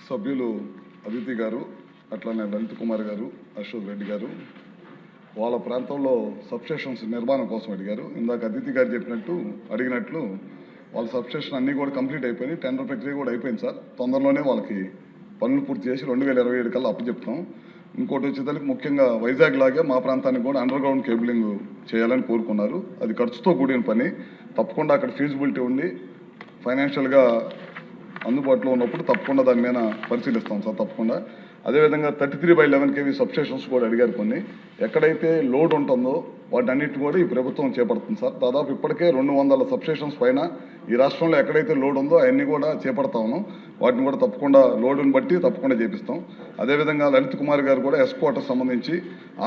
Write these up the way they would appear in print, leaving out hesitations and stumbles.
సభ్యులు అదితి గారు, అట్లానే లలిత్ కుమార్ గారు, అశోక్ రెడ్డి గారు వాళ్ళ ప్రాంతంలో సబ్స్టేషన్స్ నిర్మాణం కోసం అడిగారు. ఇందాక అదితి గారు అడిగినట్లు వాళ్ళ సబ్స్టేషన్ అన్నీ కూడా కంప్లీట్ అయిపోయినాయి. టెండర్ ప్రక్రియ కూడా అయిపోయింది సార్. తొందరలోనే వాళ్ళకి పనులు పూర్తి చేసి 2027 కల్లా అప్పచెప్తాం. ఇంకోటి వచ్చేసరికి ముఖ్యంగా వైజాగ్ లాగే మా ప్రాంతానికి కూడా అండర్ గ్రౌండ్ కేబులింగ్ చేయాలని కోరుకున్నారు. అది ఖర్చుతో కూడిన పని. తప్పకుండా అక్కడ ఫీజిబిలిటీ ఉండి ఫైనాన్షియల్గా అందుబాటులో ఉన్నప్పుడు తప్పకుండా దాని మీద పరిశీలిస్తాం సార్. తప్పకుండా అదేవిధంగా 33/11 kV సబ్స్టేషన్స్ కూడా అడిగారు. కొన్ని ఎక్కడైతే లోడ్ ఉంటుందో వాటన్నిటి కూడా ఈ ప్రభుత్వం చేపడుతుంది సార్. దాదాపు ఇప్పటికే 200 సబ్స్టేషన్స్ పైన ఈ రాష్ట్రంలో ఎక్కడైతే లోడ్ ఉందో అవన్నీ కూడా చేపడతాము. వాటిని కూడా తప్పకుండా లోడుని బట్టి తప్పకుండా చేపిస్తాం. అదేవిధంగా లలిత్ కుమార్ గారు కూడా ఎస్కోటకు సంబంధించి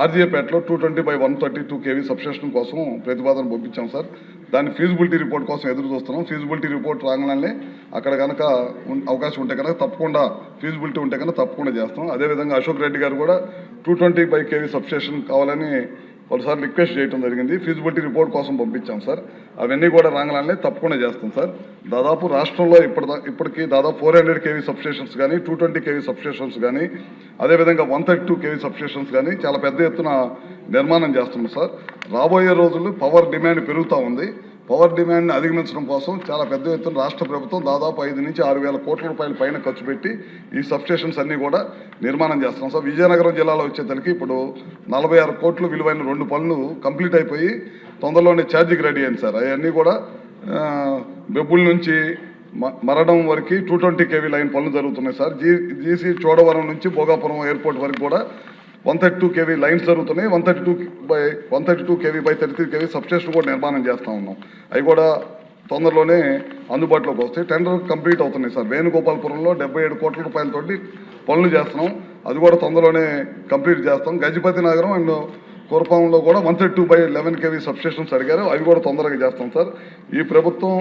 ఆర్జీఏపేటలో 220/132 kV సబ్స్టేషన్ కోసం ప్రతిపాదన పంపించాం సార్. దాని ఫీజిబిలిటీ రిపోర్ట్ కోసం ఎదురు చూస్తున్నాం. ఫీజిబిలిటీ రిపోర్ట్ రాగానే అక్కడ కనుక అవకాశం ఉంటే కనుక తప్పకుండా ఫీజిబిలిటీ ఉంటే కనుక తప్పకుండా చేస్తాం. అదేవిధంగా అశోక్ రెడ్డి గారు కూడా 220 kV సబ్స్టేషన్ కావాలని ఒకసారి రిక్వెస్ట్ చేయడం జరిగింది. ఫీజిబిలిటీ రిపోర్ట్ కోసం పంపించాం సార్. అవన్నీ కూడా రాగానే తప్పకుండా చేస్తాం సార్. దాదాపు రాష్ట్రంలో ఇప్పటికీ దాదాపు 400 kV సబ్స్టేషన్స్ కానీ 220 kV సబ్స్టేషన్స్ కానీ అదేవిధంగా 132 kV సబ్స్టేషన్స్ కానీ చాలా పెద్ద ఎత్తున నిర్మాణం చేస్తున్నాం సార్. రాబోయే రోజుల్లో పవర్ డిమాండ్ పెరుగుతూ ఉంది. పవర్ డిమాండ్ని అధిగమించడం కోసం చాలా పెద్ద ఎత్తున రాష్ట్ర ప్రభుత్వం దాదాపు 5 నుంచి 6 వేల కోట్ల రూపాయల పైన ఖర్చు పెట్టి ఈ సబ్స్టేషన్స్ అన్నీ కూడా నిర్మాణం చేస్తున్నాం సార్. విజయనగరం జిల్లాలో వచ్చేసరికి ఇప్పుడు 46 కోట్లు విలువైన 2 పనులు కంప్లీట్ అయిపోయి తొందరలోనే ఛార్జింగ్ రెడీ అయింది సార్. అవన్నీ కూడా బెబ్బుల నుంచి మరడం వరకు 220 kV లైన్ పనులు జరుగుతున్నాయి సార్. జీసీ చోడవరం నుంచి భోగాపురం ఎయిర్పోర్ట్ వరకు కూడా 132 kV లైన్స్ జరుగుతున్నాయి. 132 kV by 33 kV సబ్స్టేషన్ కూడా నిర్మాణం చేస్తూ ఉన్నాం. అవి కూడా తొందరలోనే అందుబాటులోకి వస్తాయి. టెండర్ కంప్లీట్ అవుతున్నాయి సార్. వేణుగోపాలపురంలో 77 కోట్ల రూపాయలతోటి పనులు చేస్తున్నాం. అది కూడా తొందరలోనే కంప్లీట్ చేస్తాం. గజపతి నగరం అండ్ కురపాంలో కూడా 132/11 kV సబ్స్టేషన్స్ అడిగారు. అవి కూడా తొందరగా చేస్తాం సార్. ఈ ప్రభుత్వం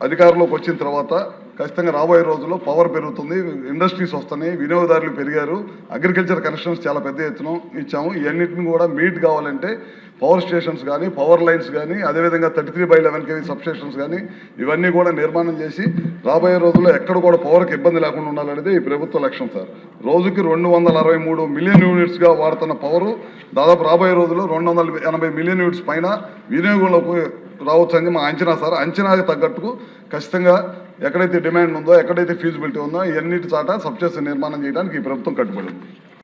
అధికారంలోకి వచ్చిన తర్వాత ఖచ్చితంగా రాబోయే రోజుల్లో పవర్ పెరుగుతుంది, ఇండస్ట్రీస్ వస్తున్నాయి, వినియోగదారులు పెరిగారు, అగ్రికల్చర్ కనెక్షన్స్ చాలా పెద్ద ఎత్తున ఇచ్చాము. ఇవన్నింటిని కూడా మీట్ కావాలంటే పవర్ స్టేషన్స్ కానీ పవర్ లైన్స్ కానీ అదేవిధంగా 33/11 kV సబ్స్టేషన్స్ కానీ ఇవన్నీ కూడా నిర్మాణం చేసి రాబోయే రోజుల్లో ఎక్కడ కూడా పవర్కి ఇబ్బంది లేకుండా ఉండాలనేది ఈ ప్రభుత్వ లక్ష్యం సార్. రోజుకి 263 మిలియన్ యూనిట్స్గా వాడుతున్న పవరు దాదాపు రాబోయే రోజుల్లో 280 మిలియన్ యూనిట్స్ పైన వినియోగంలోకి రావచ్చని మా అంచనా సార్. అంచనాకి తగ్గట్టుకు ఖచ్చితంగా ఎక్కడైతే డిమాండ్ ఉందో ఎక్కడైతే ఫీజిబిలిటీ ఉందో ఇవన్నిటి చాట సబ్స్టేషన్ నిర్మాణం చేయడానికి ఈ ప్రభుత్వం కట్టుబడింది.